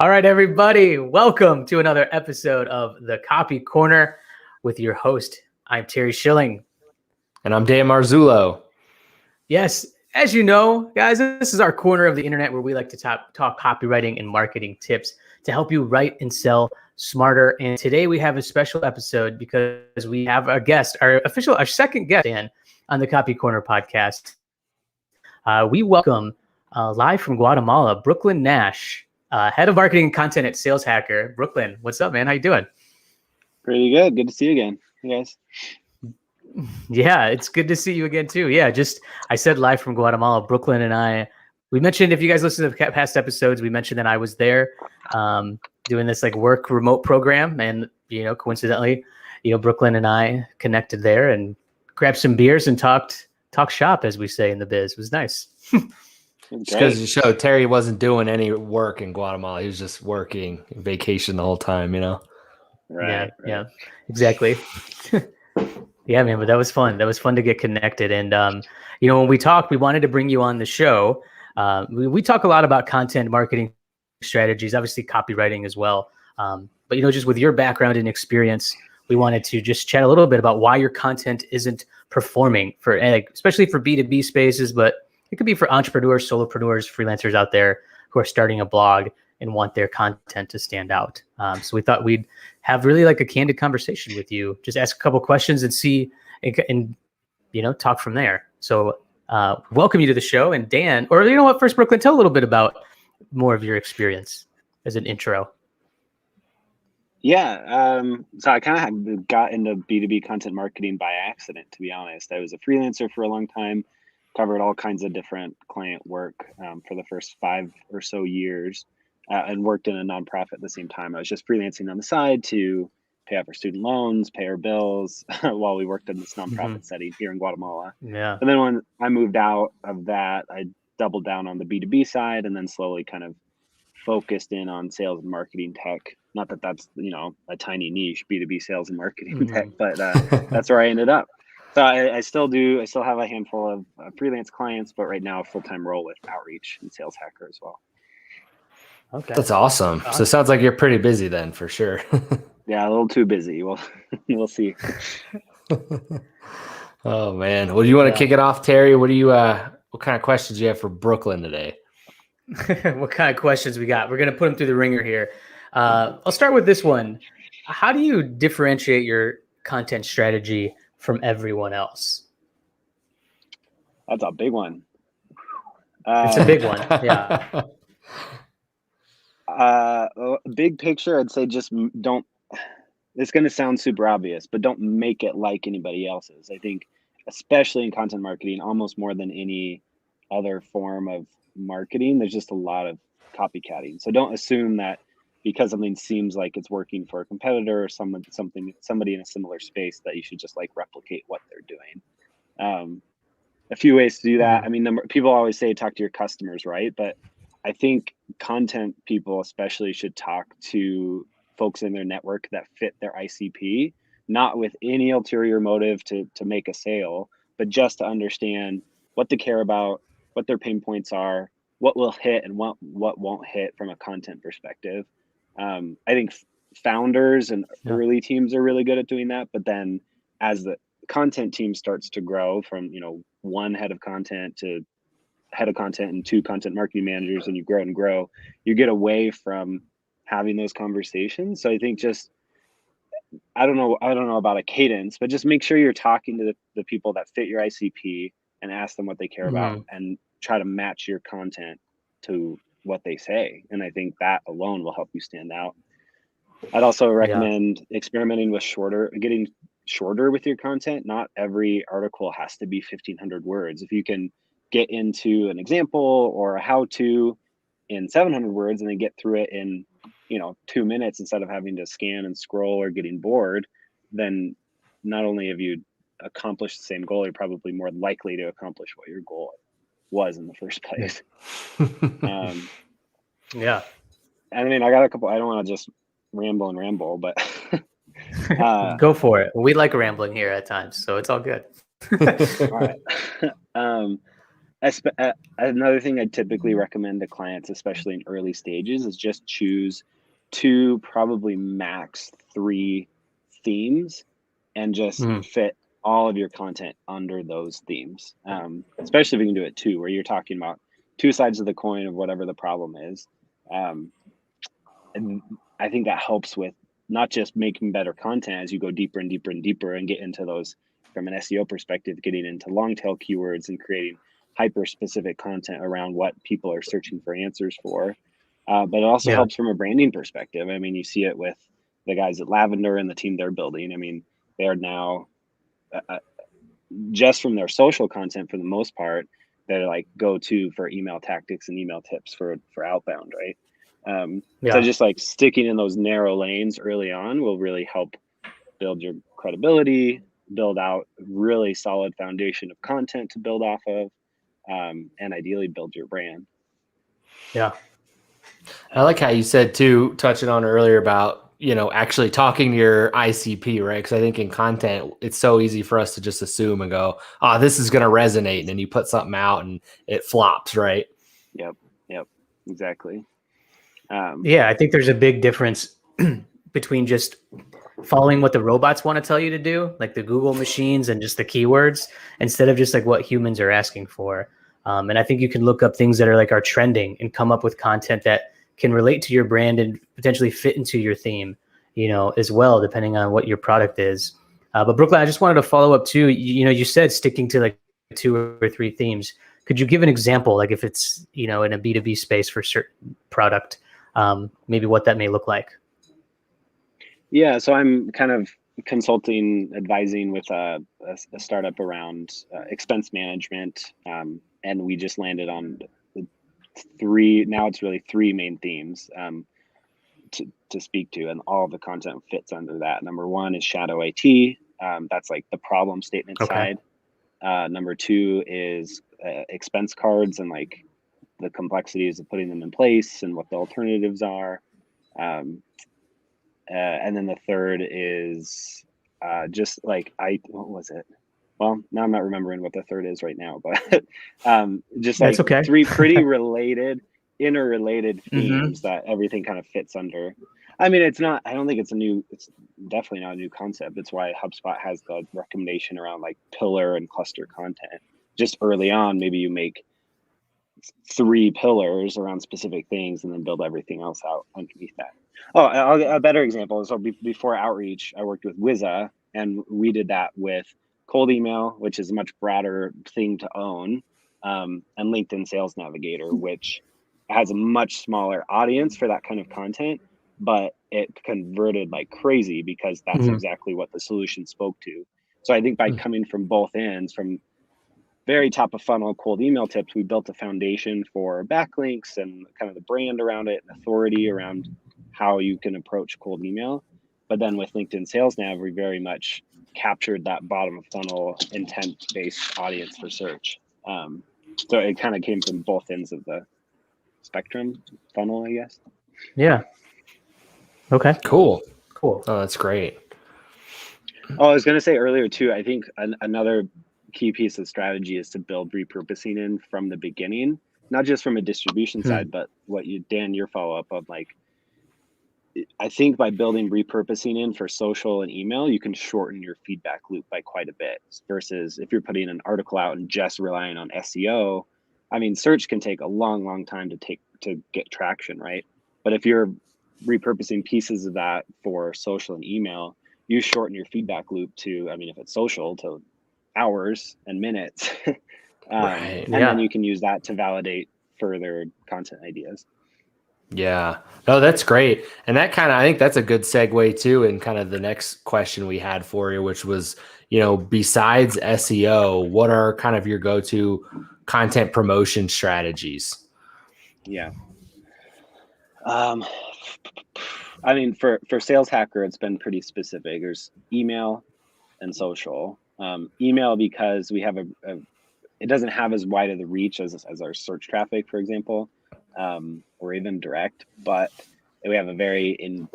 All right, everybody, welcome to another episode of the Copy Corner with your host. I'm Terry Schilling. And I'm Dan Marzullo. Yes, as you know, guys, this is our corner of the internet where we like to talk copywriting and marketing tips to help you write and sell smarter. And today we have a special episode because we have a guest, our second guest, Dan, on the Copy Corner podcast. We welcome live from Guatemala, Brooklin Nash. Head of marketing and content at Sales Hacker. Brooklyn, what's up, man? How you doing? Pretty good. Good to see you again, you guys. Yeah, it's good to see you again too. Yeah, I said live from Guatemala. Brooklyn and we mentioned, if you guys listen to the past episodes, we mentioned that I was there doing this like work remote program, and coincidentally, Brooklyn and I connected there and grabbed some beers and talk shop, as we say in the biz. It was nice. Just because you showed Terry wasn't doing any work in Guatemala. He was just working vacation the whole time, Right. Yeah, exactly. Yeah, man, but that was fun. That was fun to get connected. And, when we talked, we wanted to bring you on the show. We talk a lot about content marketing strategies, obviously copywriting as well. But, just with your background and experience, we wanted to just chat a little bit about why your content isn't performing especially for B2B spaces, but it could be for entrepreneurs, solopreneurs, freelancers out there who are starting a blog and want their content to stand out. So we thought we'd have really like a candid conversation with you, just ask a couple questions and see, and talk from there. So welcome you to the show. And Dan, or first, Brooklyn, tell a little bit about more of your experience as an intro. Yeah. So I kind of got into B2B content marketing by accident, to be honest. I was a freelancer for a long time, covered all kinds of different client work for the first 5 or so years, and worked in a nonprofit at the same time. I was just freelancing on the side to pay off our student loans, pay our bills while we worked in this nonprofit setting here in Guatemala. Yeah. And then when I moved out of that, I doubled down on the B2B side and then slowly kind of focused in on sales and marketing tech. Not that that's, a tiny niche, B2B sales and marketing tech, but that's where I ended up. So I still have a handful of freelance clients, but right now a full-time role with outreach and Sales Hacker as well. Okay. That's awesome. So it sounds like you're pretty busy then, for sure. Yeah, a little too busy. We'll see. Oh man. Well, do you want to kick it off, Terry? What kind of questions do you have for Brooklyn today? What kind of questions we got? We're going to put them through the ringer here. I'll start with this one. How do you differentiate your content strategy from everyone else? That's a big one. It's a big one. Yeah. Big picture, I'd say just don't, it's going to sound super obvious, but don't make it like anybody else's. I think, especially in content marketing, almost more than any other form of marketing, there's just a lot of copycatting. So don't assume that because something seems like it's working for a competitor or somebody in a similar space that you should just like replicate what they're doing. A few ways to do that. I mean, people always say talk to your customers, right? But I think content people especially should talk to folks in their network that fit their ICP, not with any ulterior motive to make a sale, but just to understand what they care about, what their pain points are, what will hit and what won't hit from a content perspective. I think founders and early teams are really good at doing that. But then as the content team starts to grow from, one head of content to head of content and 2 content marketing managers, and you grow and grow, you get away from having those conversations. So I think just, I don't know about a cadence, but just make sure you're talking to the people that fit your ICP and ask them what they care about and try to match your content to what they say. And I think that alone will help you stand out. I'd also recommend experimenting with getting shorter with your content. Not every article has to be 1,500 words. If you can get into an example or a how-to in 700 words and then get through it in 2 minutes instead of having to scan and scroll or getting bored, then not only have you accomplished the same goal, you're probably more likely to accomplish what your goal was in the first place. Yeah. I mean, I got a couple, I don't want to just ramble, but go for it. We like rambling here at times, so it's all good. All right. Another thing I typically recommend to clients, especially in early stages, is just choose 2, probably max 3 themes, and just fit all of your content under those themes. Especially if you can do it 2, where you're talking about 2 sides of the coin of whatever the problem is. And I think that helps with not just making better content as you go deeper and deeper and deeper and get into those, from an SEO perspective, getting into long tail keywords and creating hyper specific content around what people are searching for answers for. But it also helps from a branding perspective. I mean, you see it with the guys at Lavender and the team they're building. I mean, they are now just from their social content, for the most part, they're like go-to for email tactics and email tips for outbound, right? So just like sticking in those narrow lanes early on will really help build your credibility, build out really solid foundation of content to build off of, and ideally build your brand. Yeah. I like how you said too, touching on earlier about, actually talking to your ICP, right? Because I think in content, it's so easy for us to just assume and go, oh, this is going to resonate. And then you put something out and it flops, right? Yep. Exactly. I think there's a big difference between just following what the robots want to tell you to do, like the Google machines and just the keywords, instead of just like what humans are asking for. And I think you can look up things that are trending and come up with content that can relate to your brand and potentially fit into your theme, as well, depending on what your product is. But Brooklyn, I just wanted to follow up too. You said sticking to like 2 or 3 themes. Could you give an example, like if it's, in a B2B space for certain product, maybe what that may look like? Yeah, so I'm kind of advising with a startup around expense management, and we just landed on 3. Now it's really 3 main themes to speak to, and all of the content fits under that. Number 1 is shadow IT. That's like the problem statement side. Number 2 is expense cards and like the complexities of putting them in place and what the alternatives are. And then the 3rd is just like what was it? Well, now I'm not remembering what the 3rd is right now, but just like okay. 3 pretty interrelated themes that everything kind of fits under. I mean, it's definitely not a new concept. It's why HubSpot has the recommendation around like pillar and cluster content. Just early on, maybe you make 3 pillars around specific things and then build everything else out underneath that. A better example is, before outreach, I worked with Wizza, and we did that with cold email, which is a much broader thing to own, and LinkedIn Sales Navigator, which has a much smaller audience for that kind of content, but it converted like crazy because that's exactly what the solution spoke to. So I think by coming from both ends, from very top of funnel cold email tips, we built a foundation for backlinks and kind of the brand around it and authority around how you can approach cold email. But then with LinkedIn Sales Nav, we very much captured that bottom of funnel intent-based audience for search. So it kind of came from both ends of the spectrum funnel, I guess. Yeah. Okay. Cool. Oh, that's great. Oh, I was going to say earlier too, I think another key piece of strategy is to build repurposing in from the beginning, not just from a distribution side, but Dan, your follow-up of like, I think by building repurposing in for social and email, you can shorten your feedback loop by quite a bit, versus if you're putting an article out and just relying on SEO. I mean, search can take a long time to get traction, right? But if you're repurposing pieces of that for social and email, you shorten your feedback loop to, I mean, if it's social, to hours and minutes. Right. And then you can use that to validate further content ideas. Yeah. No, that's great. And that I think that's a good segue too, in kind of the next question we had for you, which was, besides SEO, what are kind of your go-to content promotion strategies? Yeah. I mean, for Sales Hacker, it's been pretty specific. There's email and social. Email, because we have it doesn't have as wide of the reach as our search traffic, for example, or even direct, but we have a very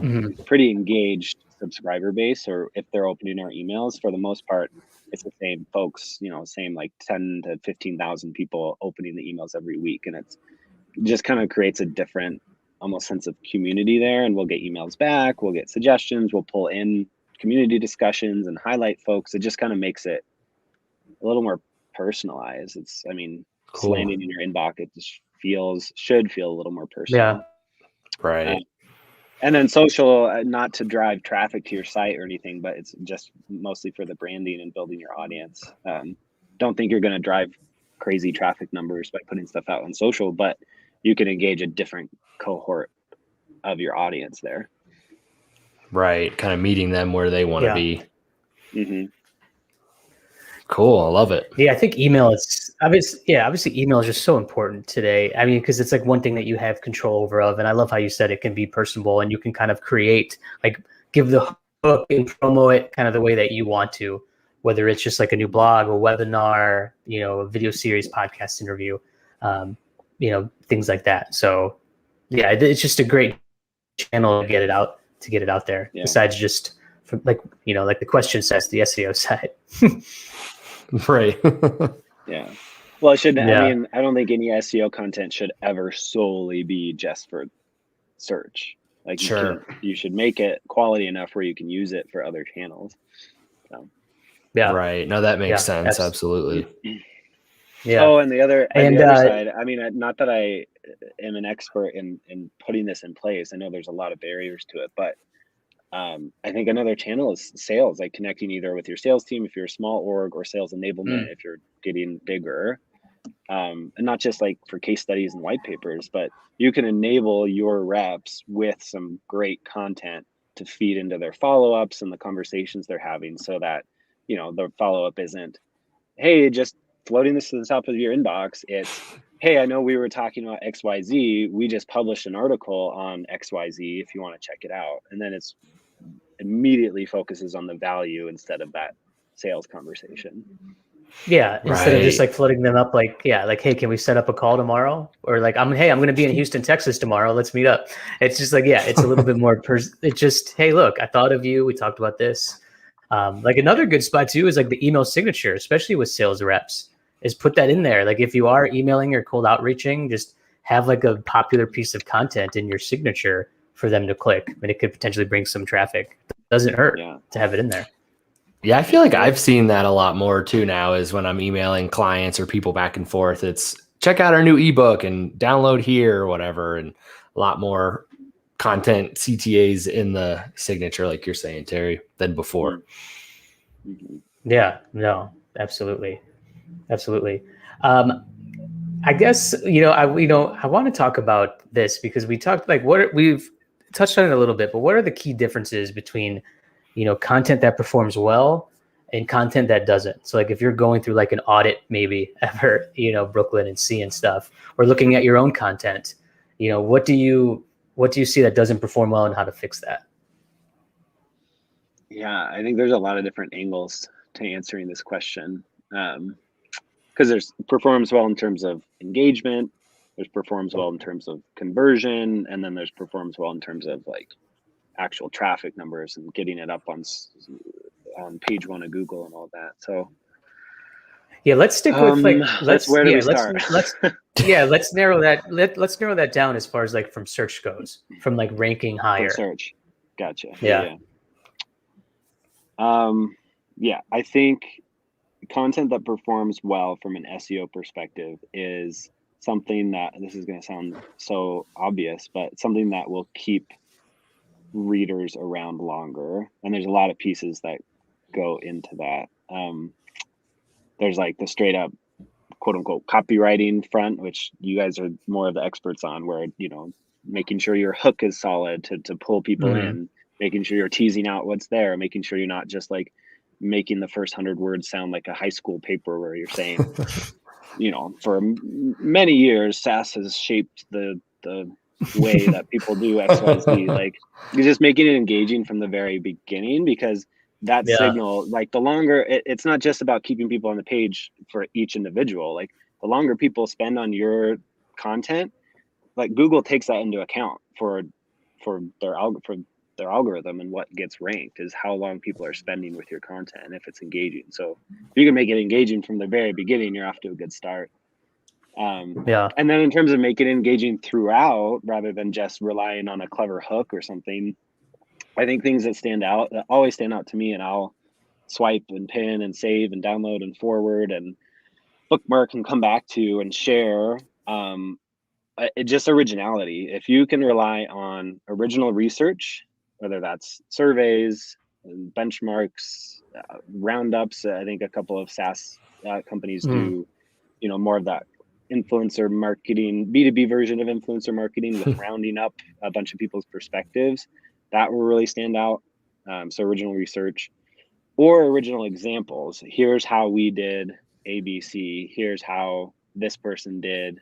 pretty engaged subscriber base, or if they're opening our emails, for the most part, it's the same folks, same like 10 to 15,000 people opening the emails every week. And it just kind of creates a different almost sense of community there. And we'll get emails back, we'll get suggestions, we'll pull in community discussions and highlight folks. It just kind of makes it a little more personalized. Just Cool. landing in your inbox, it just should feel a little more personal. Yeah. Right. And then social, not to drive traffic to your site or anything, but it's just mostly for the branding and building your audience. Don't think you're going to drive crazy traffic numbers by putting stuff out on social, but you can engage a different cohort of your audience there. Right. Kind of meeting them where they want to Yeah. be. Mm-hmm. Cool. I love it. Yeah, I think email is obviously email is just so important today. I mean, because it's like one thing that you have control over of. And I love how you said it can be personable and you can kind of create, like give the hook and promo it kind of the way that you want to, whether it's just like a new blog, a webinar, a video series, podcast interview, things like that. So yeah, it's just a great channel to get it out there. Yeah. Besides just like the question says, the SEO side. Right. Yeah. Well, it should. Yeah. I don't think any SEO content should ever solely be just for search. Like, Sure. You should make it quality enough where you can use it for other channels. So. Yeah. Right. No, that makes sense. Absolutely. Yeah. Oh, and the other side, not that I am an expert in putting this in place. I know there's a lot of barriers to it, but I think another channel is sales, like connecting either with your sales team if you're a small org, or sales enablement if you're getting bigger. And not just like for case studies and white papers, but you can enable your reps with some great content to feed into their follow-ups and the conversations they're having, so that the follow-up isn't, hey, just floating this to the top of your inbox. It's, hey, I know we were talking about XYZ. We just published an article on XYZ if you want to check it out. And then it's immediately focuses on the value instead of that sales conversation. Yeah. Instead of just like floating them up, like, hey, can we set up a call tomorrow? Or like, I'm going to be in Houston, Texas tomorrow. Let's meet up. It's just like, it's a little bit more, it's just, hey, look, I thought of you. We talked about this. Like another good spot too is like the email signature, especially with sales reps, is put that in there. Like if you are emailing or cold outreaching, just have like a popular piece of content in your signature for them to click. And it could potentially bring some traffic. It doesn't hurt to have it in there. Yeah, I feel like I've seen that a lot more too now, is when I'm emailing clients or people back and forth. It's check out our new ebook and download here or whatever, and a lot more content CTAs in the signature, like you're saying, Terry, than before. Yeah, no, absolutely. I guess, I want to talk about this because we talked we've touched on it a little bit, but what are the key differences between, content that performs well and content that doesn't? So like if you're going through like an audit, maybe ever, Brooklyn, and seeing stuff, or looking at your own content, what do you see that doesn't perform well and how to fix that? Yeah, I think there's a lot of different angles to answering this question. Because there's performs well in terms of engagement, there's performs well in terms of conversion, and then there's performs well in terms of like actual traffic numbers and getting it up on page 1 of Google and all that. So yeah, let's stick with where do we start? Let's narrow that. Let's narrow that down as far as like from search goes, from like ranking higher. From search, gotcha. Yeah. I think content that performs well from an SEO perspective is something that, this is going to sound so obvious, but something that will keep readers around longer. And there's a lot of pieces that go into that. There's like the straight up quote unquote copywriting front, which you guys are more of the experts on, where, making sure your hook is solid to pull people in, making sure you're teasing out what's there, making sure you're not just like making the first 100 words sound like a high school paper where you're saying, for many years, SaaS has shaped the way that people do XYZ. Like, you're just making it engaging from the very beginning, because that signal, like the longer, it's not just about keeping people on the page for each individual. Like the longer people spend on your content, like Google takes that into account for their algorithm, and what gets ranked is how long people are spending with your content and if it's engaging. So if you can make it engaging from the very beginning, you're off to a good start. Yeah. And then in terms of making it engaging throughout, rather than just relying on a clever hook or something, I think things that always stand out to me, and I'll swipe and pin and save and download and forward and bookmark and come back to and share, just originality. If you can rely on original research, whether that's surveys, benchmarks, roundups, I think a couple of SaaS companies do, more of that influencer marketing, B2B version of influencer marketing with rounding up a bunch of people's perspectives, that will really stand out. So original research or original examples. Here's how we did ABC. Here's how this person did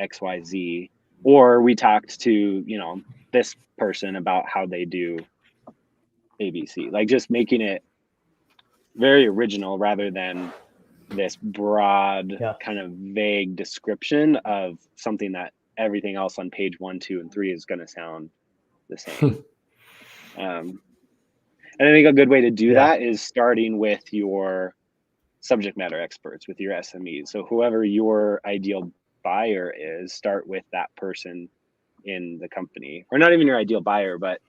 XYZ. Or we talked to, this person about how they do ABC. Like just making it very original rather than this broad kind of vague description of something that everything else on page 1, 2, and 3 is going to sound the same. And I think a good way to do that is starting with your subject matter experts, with your SMEs. So whoever your ideal buyer is, start with that person in the company, or not even your ideal buyer, but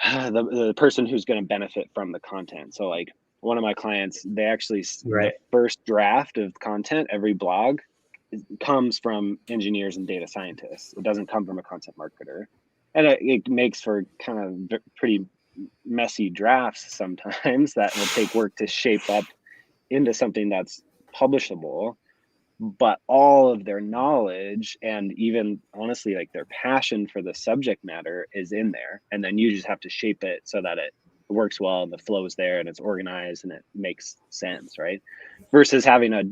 the person who's going to benefit from the content. So like one of my clients, they actually, the first draft of content, every blog comes from engineers and data scientists. It doesn't come from a content marketer. And it makes for kind of pretty messy drafts sometimes that will take work to shape up into something that's publishable. But all of their knowledge and even honestly like their passion for the subject matter is in there, and then you just have to shape it so that it works well and the flow is there and it's organized and it makes sense, right? Versus having a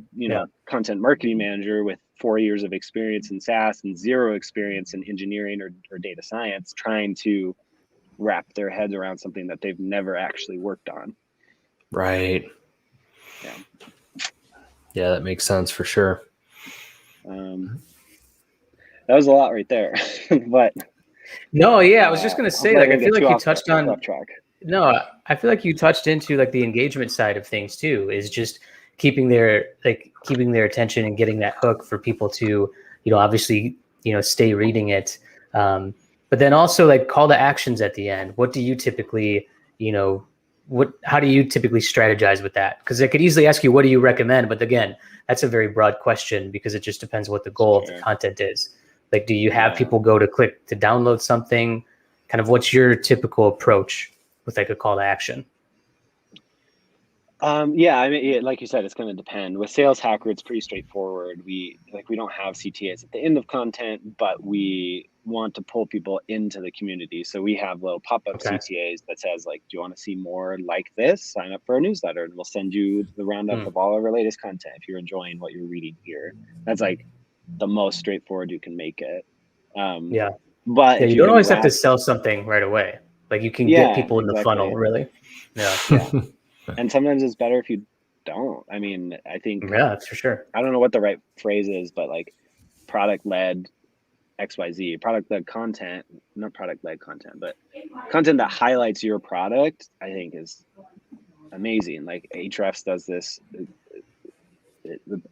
content marketing manager with 4 years of experience in SaaS and 0 experience in engineering or data science trying to wrap their heads around something that they've never actually worked on. Right. Yeah, that makes sense for sure. That was a lot right there, but no, I was just going to say, like, I feel like you touched on. Off track. No, I feel like you touched into like the engagement side of things too. Is just keeping their attention and getting that hook for people to, obviously, stay reading it. But then also like call to actions at the end. What do you typically, how do you typically strategize with that? Because I could easily ask you, what do you recommend? But again, that's a very broad question because it just depends what the goal of the content is. Like, do you have people go to click to download something? Kind of what's your typical approach with like a call to action? I mean, like you said, it's going to depend. With Sales Hacker, it's pretty straightforward. We don't have CTAs at the end of content, but we want to pull people into the community. So we have little pop-up CTAs that says like, do you want to see more like this? Sign up for our newsletter and we'll send you the roundup of all of our latest content if you're enjoying what you're reading here. That's like the most straightforward you can make it. But you don't always have to sell something right away. Like you can get people in the funnel, really. And sometimes it's better if you don't. I mean, I think that's for sure. I don't know what the right phrase is, but like product-led XYZ, product-led content, not product-led content, but content that highlights your product, I think is amazing. Like Ahrefs does this,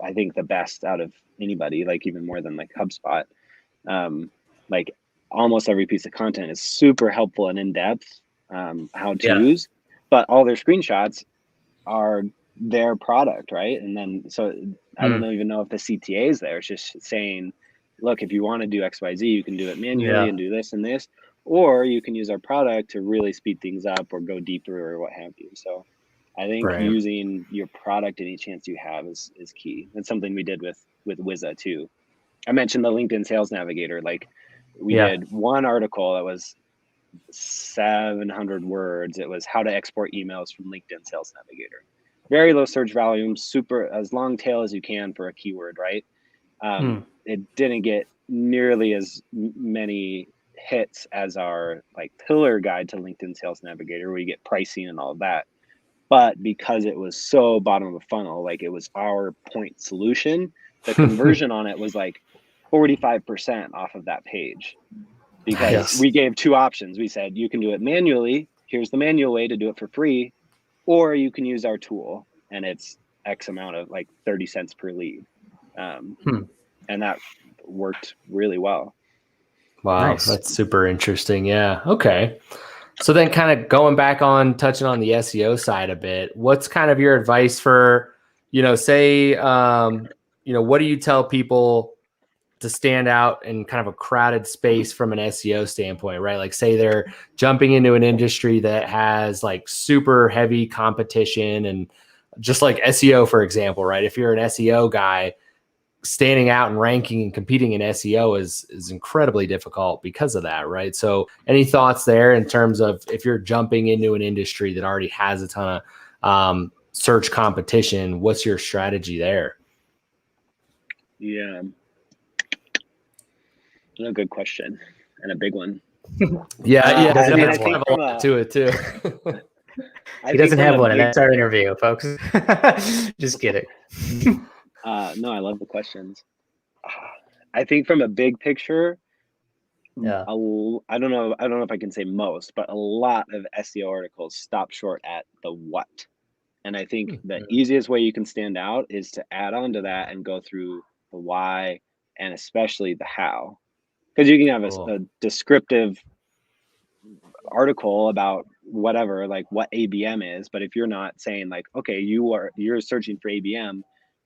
I think the best out of anybody, like even more than like HubSpot. Like almost every piece of content is super helpful and in-depth how-tos, but all their screenshots are their product, right? And then, so I don't even know if the CTA is there. It's just saying, look, if you want to do XYZ, you can do it manually and do this and this, or you can use our product to really speed things up or go deeper or what have you. So I think using your product any chance you have is key. That's something we did with Wiza too. I mentioned the LinkedIn Sales Navigator. Like we did one article that was 700 words. It was how to export emails from LinkedIn Sales Navigator. Very low search volume, super as long tail as you can for a keyword, right? It didn't get nearly as many hits as our like pillar guide to LinkedIn Sales Navigator, where you get pricing and all of that. But because it was so bottom of the funnel, like it was our point solution, the conversion on it was like 45% off of that page. because Yes. we gave 2 options. We said, you can do it manually. Here's the manual way to do it for free, or you can use our tool, and it's X amount of like 30 cents per lead. And that worked really well. Wow, Nice. that's super interesting. Yeah. Okay. So then kind of going back on touching on the SEO side a bit, what's kind of your advice for, say, what do you tell people to stand out in kind of a crowded space from an SEO standpoint, right? Like say they're jumping into an industry that has like super heavy competition, and just like SEO, for example, right? If you're an SEO guy, standing out and ranking and competing in SEO is incredibly difficult because of that, right? So any thoughts there in terms of if you're jumping into an industry that already has a ton of search competition, what's your strategy there? Yeah. A good question and a big one. Yeah, doesn't I have think one. a lot to it too. He doesn't have one, and that's our interview, folks. Just kidding. No, I love the questions. I think from a big picture, Yeah. I don't know if I can say most, but a lot of SEO articles stop short at the what. And I think the easiest way you can stand out is to add on to that and go through the why, and especially the how. Because you can have a descriptive article about whatever, like what ABM is, but if you're not saying like, okay, you're searching for ABM,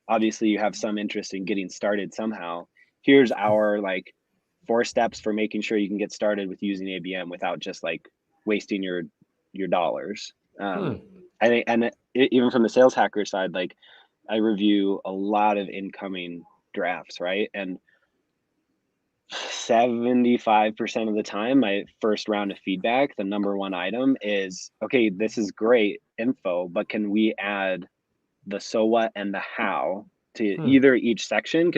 obviously you have some interest in getting started somehow. Here's our like 4 steps for making sure you can get started with using ABM without just like wasting your dollars. I think, and even from the sales hacker side, like I review a lot of incoming drafts, right? And 75% of the time, my first round of feedback, the number one item is, okay, this is great info, but can we add the so what and the how to either each section?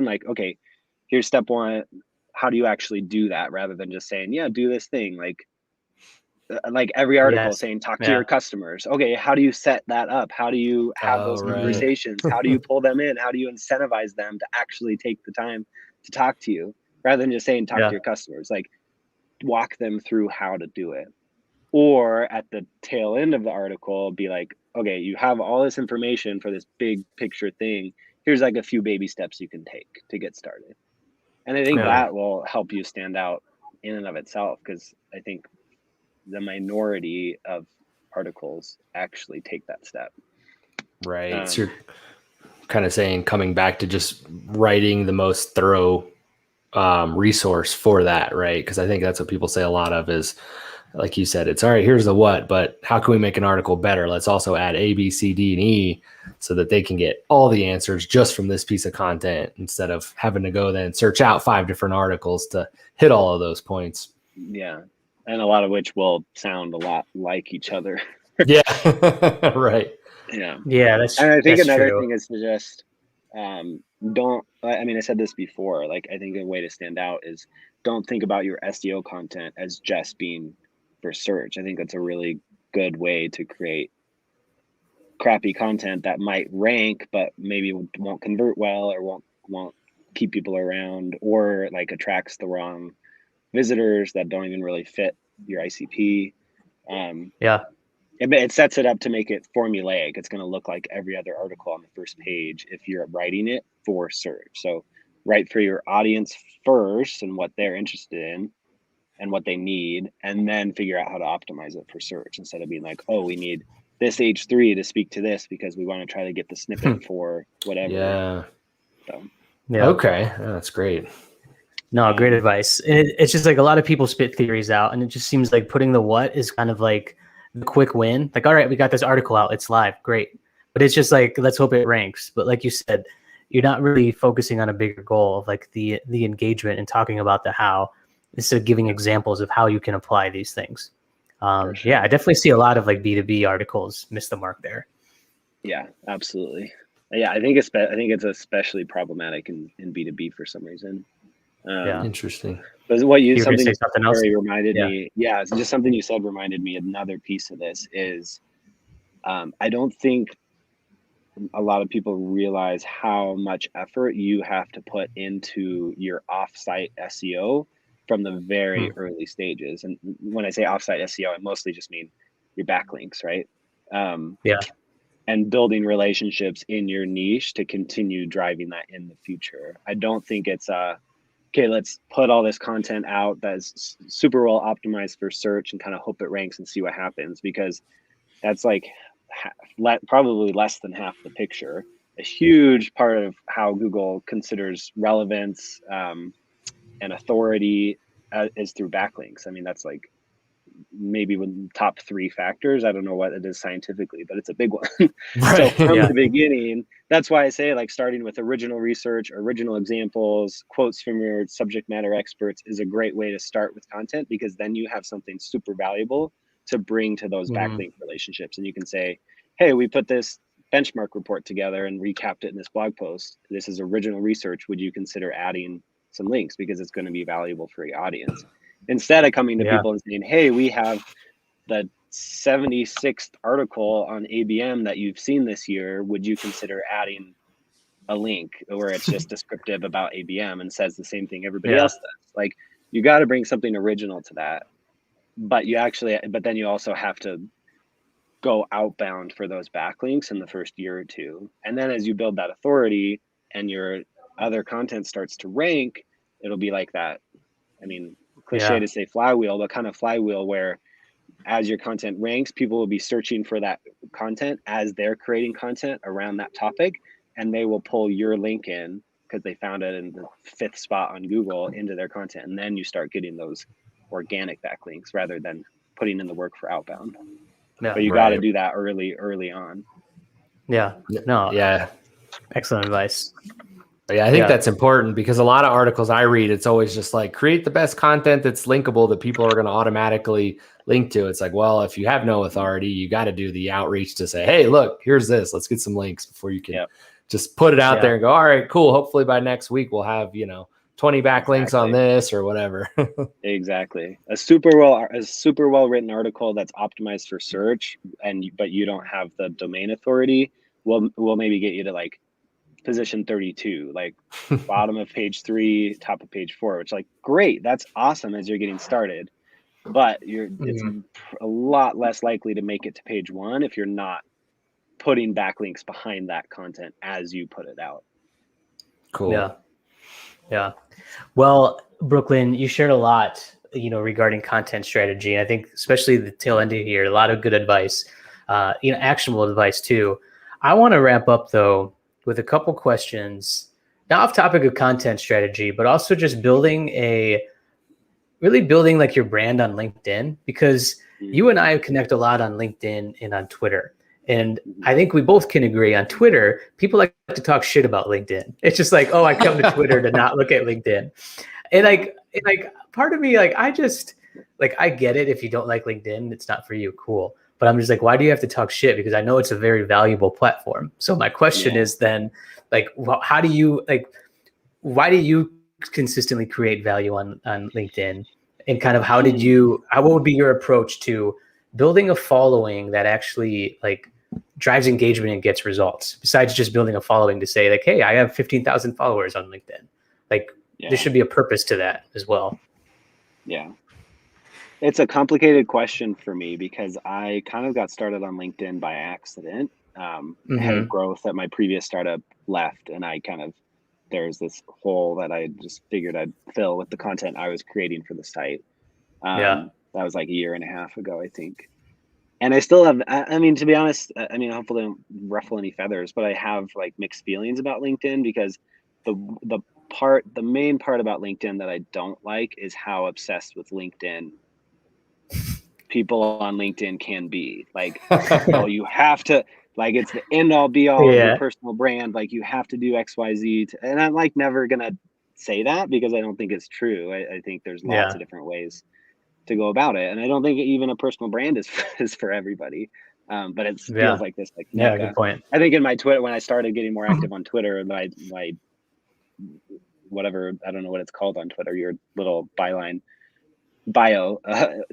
Like, okay, here's step 1. How do you actually do that, rather than just saying, yeah, do this thing? Like every article saying, talk to your customers. Okay, how do you set that up? How do you have those conversations? How do you pull them in? How do you incentivize them to actually take the time to talk to you, rather than just saying, talk to your customers? Like, walk them through how to do it. Or at the tail end of the article, be like, okay, you have all this information for this big picture thing. Here's like a few baby steps you can take to get started. And I think that will help you stand out in and of itself, because I think the minority of articles actually take that step. Right. So you're kind of saying, coming back to just writing the most thorough resource for that, right? Because I think that's what people say a lot of is, like you said, it's all right, here's the what, but how can we make an article better? Let's also add A, B, C, D, and E so that they can get all the answers just from this piece of content, instead of having to go then search out 5 different articles to hit all of those points. Yeah. And a lot of which will sound a lot like each other. Yeah. Right. Yeah. Yeah. That's And I think another true. thing is to just I said this before, like I think a way to stand out is don't think about your SEO content as just being for search. I think that's a really good way to create crappy content that might rank, but maybe won't convert well, or won't keep people around, or like attracts the wrong visitors that don't even really fit your ICP. It sets it up to make it formulaic. It's going to look like every other article on the first page if you're writing it for search. So write for your audience first and what they're interested in and what they need, and then figure out how to optimize it for search, instead of being like, oh, we need this H3 to speak to this because we want to try to get the snippet for whatever. Yeah. So, okay. That's great. No, great advice. And it's just like a lot of people spit theories out, and it just seems like putting the what is kind of like the quick win. Like, all right, we got this article out, it's live, great. But it's just like, let's hope it ranks. But like you said, you're not really focusing on a bigger goal of like the engagement and talking about the how, instead of giving examples of how you can apply these things. Sure. Yeah, I definitely see a lot of like B2B articles miss the mark there. Yeah, absolutely. Yeah, I think it's especially problematic in B2B for some reason. Interesting. But what you something else reminded me. Yeah, it's just something you said reminded me. Another piece of this is, I don't think a lot of people realize how much effort you have to put into your offsite SEO from the very early stages. And when I say offsite SEO, I mostly just mean your backlinks, right? And building relationships in your niche to continue driving that in the future. I don't think it's okay, let's put all this content out that's super well optimized for search and kind of hope it ranks and see what happens, because that's like probably less than half the picture. A huge part of how Google considers relevance and authority is through backlinks. I mean, that's like maybe one top 3 factors. I don't know what it is scientifically, but it's a big one. So from the beginning, that's why I say like starting with original research, original examples, quotes from your subject matter experts is a great way to start with content, because then you have something super valuable to bring to those backlink relationships. And you can say, hey, we put this benchmark report together and recapped it in this blog post. This is original research. Would you consider adding some links, because it's going to be valuable for your audience? Instead of coming to people and saying, hey, we have the 76th article on ABM that you've seen this year. Would you consider adding a link where it's just descriptive about ABM and says the same thing everybody else does? Like, you got to bring something original to that. But then you also have to go outbound for those backlinks in the first year or two. And then as you build that authority and your other content starts to rank, it'll be like that. I mean, cliche to say flywheel, but kind of flywheel where as your content ranks, people will be searching for that content as they're creating content around that topic, and they will pull your link in because they found it in the 5th spot on Google into their content. And then you start getting those organic backlinks rather than putting in the work for outbound. But you got to do that early on. Excellent advice. Yeah, I think that's important, because a lot of articles I read, it's always just like, create the best content that's linkable that people are going to automatically link to. It's like, well, if you have no authority, you got to do the outreach to say, hey, look, here's this. Let's get some links before you can just put it out there and go, all right, cool. Hopefully by next week we'll have, 20 backlinks on this or whatever. Exactly. A super well written article that's optimized for search, but you don't have the domain authority will maybe get you to like position 32, like bottom of page 3, top of page 4, which like, great, that's awesome as you're getting started, but it's a lot less likely to make it to page 1 if you're not putting backlinks behind that content as you put it out. Cool. Yeah. Well, Brooklyn, you shared a lot, regarding content strategy. And I think especially the tail end of here, a lot of good advice, actionable advice too. I want to wrap up though with a couple questions, not off topic of content strategy, but also just building like your brand on LinkedIn, because you and I connect a lot on LinkedIn and on Twitter. And I think we both can agree on Twitter, people like to talk shit about LinkedIn. It's just like, oh, I come to Twitter to not look at LinkedIn. And like part of me, like, I get it. If you don't like LinkedIn, it's not for you. Cool. But I'm just like, why do you have to talk shit? Because I know it's a very valuable platform. So my question is then, like, why do you consistently create value on LinkedIn? And kind of what would be your approach to building a following that actually like drives engagement and gets results, besides just building a following to say like, hey, I have 15,000 followers on LinkedIn. Like there should be a purpose to that as well. Yeah. It's a complicated question for me because I kind of got started on LinkedIn by accident. I had growth at my previous startup left, and there's this hole that I just figured I'd fill with the content I was creating for the site. That was like a year and a half ago, I think. And I still have, I mean, to be honest, hopefully I don't ruffle any feathers, but I have like mixed feelings about LinkedIn, because the main part about LinkedIn that I don't like is how obsessed with LinkedIn people on LinkedIn can be. Like, oh, you have to, like, it's the end all be all of your personal brand. Like, you have to do X, Y, Z. And I'm like never gonna say that, because I don't think it's true. I think there's lots of different ways to go about it, and I don't think even a personal brand is for everybody. But it feels like this, like good point. I think in my Twitter, when I started getting more active on Twitter, my whatever, I don't know what it's called on Twitter, your little bio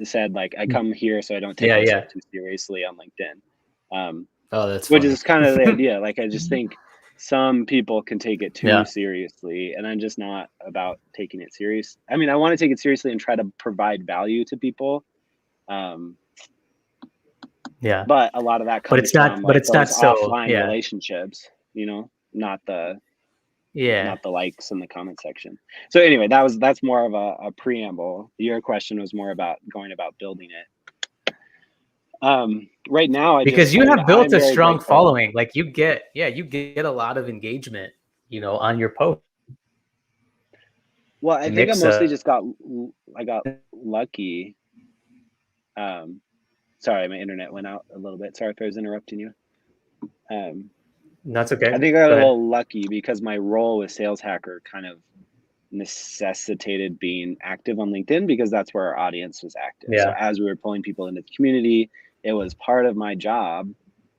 said like, I come here so I don't take myself too seriously on LinkedIn. Oh, that's which funny. is kind of the idea. Like, I just think some people can take it too seriously, and I'm just not about taking it serious. I mean, I want to take it seriously and try to provide value to people. But a lot of that comes from offline relationships, not the likes in the comment section. So anyway, that's more of a preamble. Your question was more about going about building it. Right now, because you have built a strong following. Like you get a lot of engagement, on your post. Well, I think I mostly just got lucky. Sorry, my internet went out a little bit. Sorry if I was interrupting you. That's okay. I think I got a little lucky because my role with Sales Hacker kind of necessitated being active on LinkedIn because that's where our audience was active. So as we were pulling people into the community, it was part of my job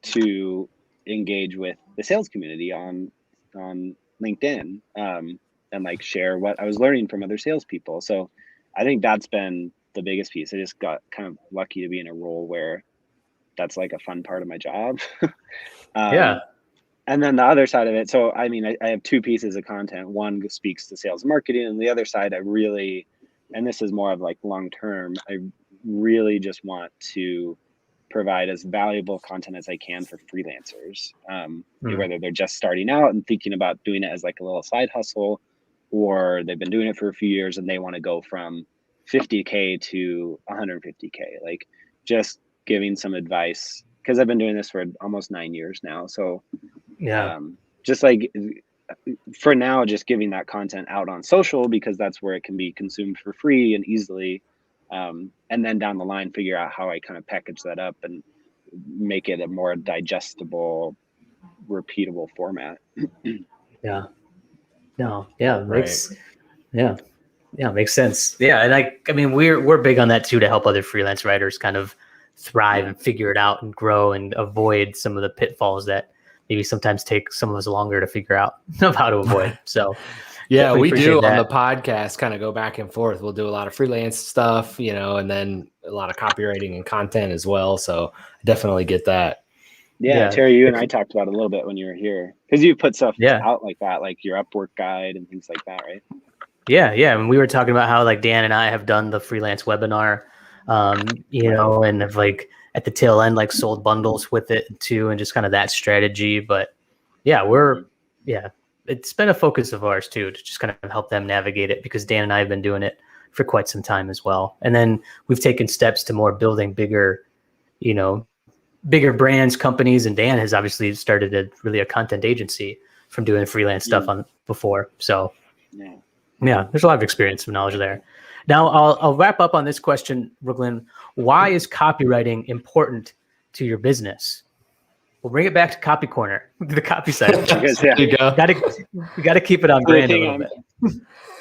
to engage with the sales community on LinkedIn and like share what I was learning from other salespeople. So I think that's been the biggest piece. I just got kind of lucky to be in a role where that's like a fun part of my job. And then the other side of it. So, I mean, I have two pieces of content. One speaks to sales and marketing, and the other side, and this is more of like long-term, I really just want to provide as valuable content as I can for freelancers, whether they're just starting out and thinking about doing it as like a little side hustle, or they've been doing it for a few years and they want to go from 50K to 150K, like just giving some advice because I've been doing this for almost 9 years now. So just like for now, just giving that content out on social because that's where it can be consumed for free and easily. And then down the line, figure out how I kind of package that up and make it a more digestible, repeatable format. Makes sense. And I mean, we're big on that too, to help other freelance writers kind of thrive and figure it out and grow and avoid some of the pitfalls that maybe sometimes take some of us longer to figure out of how to avoid. So we do on the podcast kind of go back and forth. We'll do a lot of freelance stuff, and then a lot of copywriting and content as well. So I definitely get that. Terry, you and I talked about it a little bit when you were here because you put stuff out like that, like your Upwork guide and things like that, right? And we were talking about how like Dan and I have done the freelance webinar, and have like at the tail end like sold bundles with it too, and just kind of that strategy. But it's been a focus of ours too, to just kind of help them navigate it because Dan and I have been doing it for quite some time as well. And then we've taken steps to more building bigger brands, companies, and Dan has obviously started a content agency from doing freelance stuff on before. So there's a lot of experience and knowledge there. Now I'll wrap up on this question, Brooklyn. Why is copywriting important to your business? We'll bring it back to Copy Corner, the copy side. You got to keep it on brand a little bit.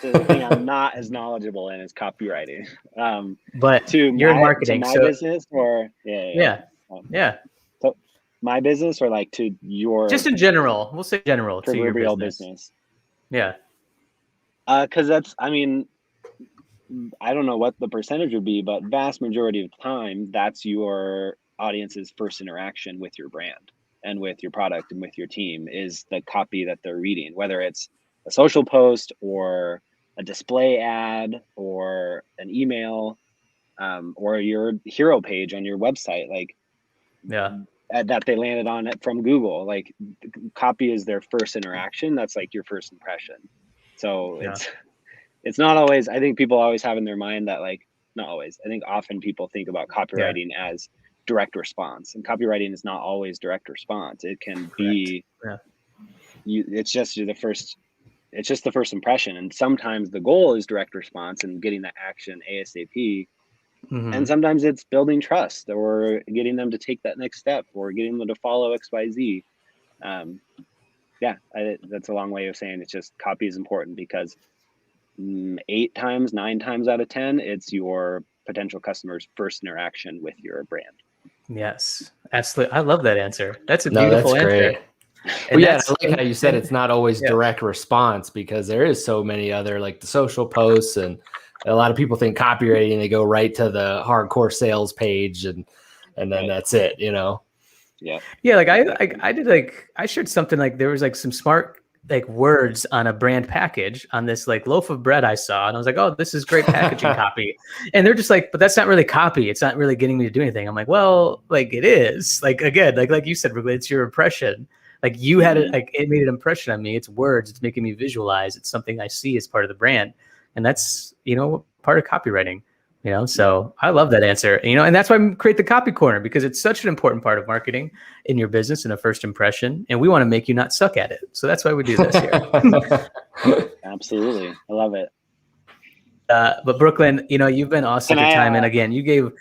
The thing I'm not as knowledgeable in is copywriting. But you're in marketing, to my business, or So my business, or like to your just in general. We'll say general to your real business. Because that's, I mean, I don't know what the percentage would be, but vast majority of the time, that's your audience's first interaction with your brand and with your product and with your team is the copy that they're reading, whether it's a social post or a display ad or an email or your hero page on your website, like that they landed on it from Google. Like copy is their first interaction. That's like your first impression. So it's not always, I think people always have in their mind that like, not always, I think often people think about copywriting as direct response, and copywriting is not always direct response. It can be, it's just the first impression. And sometimes the goal is direct response and getting that action ASAP. And sometimes it's building trust or getting them to take that next step or getting them to follow XYZ. That's a long way of saying it's just copy is important because 9 times out of 10, it's your potential customer's first interaction with your brand. Yes, absolutely. I love that answer. That's a beautiful answer. Great. And I like how you said it's not always direct response because there is so many other like the social posts, and a lot of people think copywriting, they go right to the hardcore sales page and then that's it, Yeah. Yeah, like I did like I shared something like there was like some smart like words on a brand package on this like loaf of bread I saw, and I was like, oh, this is great packaging copy. And they're just like, but that's not really copy. It's not really getting me to do anything. I'm like, well, like it is. Like again, like you said, Brooklyn, it's your impression. Like you had it, like it made an impression on me. It's words. It's making me visualize. It's something I see as part of the brand, and that's part of copywriting. So I love that answer. And that's why I create the copy corner, because it's such an important part of marketing in your business and a first impression. And we want to make you not suck at it. So that's why we do this here. Absolutely. I love it. But Brooklyn, you've been awesome at your time. And again, you gave,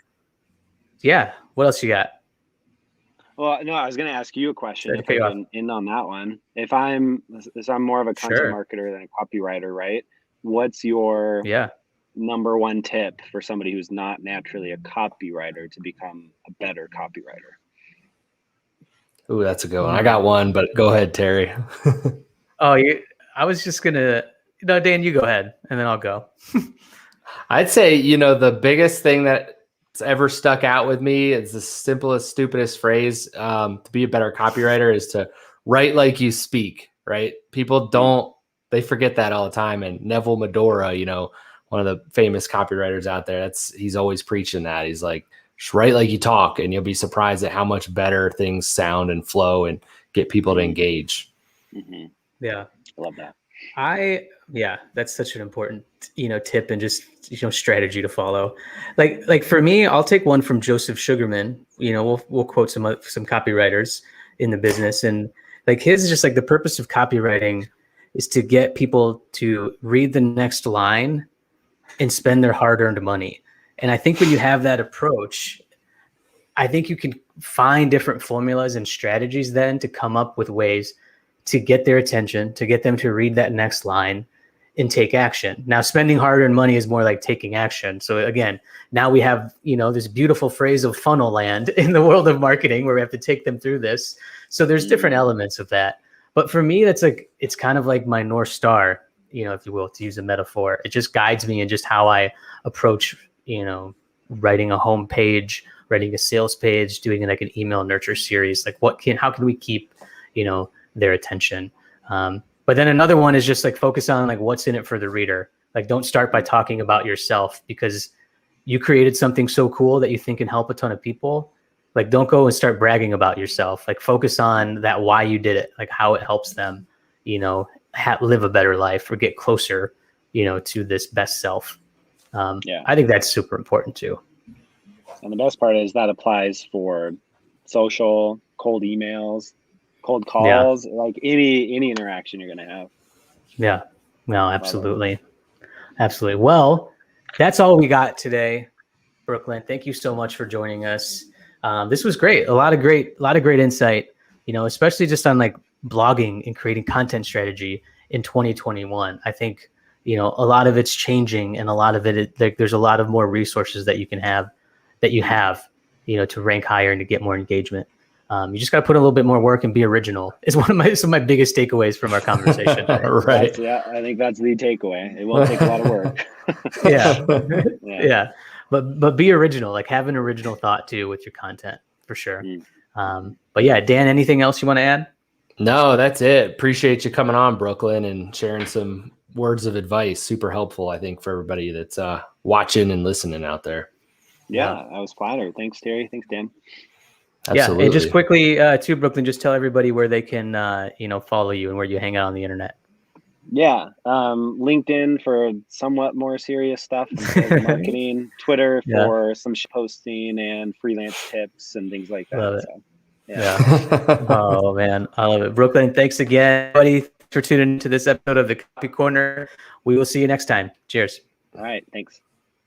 what else you got? Well, no, I was going to ask you a question if I can end on that one. If I'm more of a content marketer than a copywriter, right? What's your number one tip for somebody who's not naturally a copywriter to become a better copywriter? Ooh, that's a good one. I got one, but go ahead, Terry. I was just gonna, Dan, you go ahead, and then I'll go. I'd say, the biggest thing that's ever stuck out with me is the simplest, stupidest phrase to be a better copywriter is to write like you speak, right? People they forget that all the time. And Neville Medora, one of the famous copywriters out there, he's always preaching that. He's like, just write like you talk, and you'll be surprised at how much better things sound and flow and get people to engage. Mm-hmm. Yeah. I love that. That's such an important, tip and just, strategy to follow. Like for me, I'll take one from Joseph Sugarman. We'll quote some copywriters in the business, and like his is just like the purpose of copywriting is to get people to read the next line and spend their hard-earned money. And I think when you have that approach, I think you can find different formulas and strategies then to come up with ways to get their attention, to get them to read that next line and take action. Now, spending hard-earned money is more like taking action. So again, now we have, this beautiful phrase of funnel land in the world of marketing where we have to take them through this. So there's different elements of that. But for me, it's kind of like my North Star, if you will, to use a metaphor. It just guides me in just how I approach, writing a home page, writing a sales page, doing like an email nurture series. Like how can we keep, their attention? But then another one is just like focus on like what's in it for the reader. Like don't start by talking about yourself because you created something so cool that you think can help a ton of people. Like don't go and start bragging about yourself. Like focus on that why you did it, like how it helps them, live a better life or get closer, to this best self. I think that's super important too. And the best part is that applies for social, cold emails, cold calls, like any interaction you're going to have. Yeah, no, absolutely. Absolutely. Well, that's all we got today, Brooklyn. Thank you so much for joining us. This was great. A lot of great insight, especially just on like blogging and creating content strategy in 2021. I think, a lot of it's changing, and a lot of it, there's a lot of more resources that you have, to rank higher and to get more engagement. You just got to put a little bit more work and be original. It's some of my biggest takeaways from our conversation. Right. I think that's the takeaway. It won't take a lot of work. Yeah. But be original, like have an original thought too with your content for sure. But yeah, Dan, anything else you want to add? No, that's it. Appreciate you coming on, Brooklyn, and sharing some words of advice. Super helpful, I think, for everybody that's watching and listening out there. Yeah, I was flattered. Thanks, Terry. Thanks, Dan. Absolutely. Yeah, and just quickly too, Brooklyn, just tell everybody where they can follow you and where you hang out on the internet. Yeah, LinkedIn for somewhat more serious stuff, marketing, Twitter for some posting and freelance tips and things like that. Love it. So, yeah. Oh man, I love it. Brooklyn, thanks again, everybody, for tuning into this episode of the Copy Corner. We will see you next time. Cheers. All right, thanks.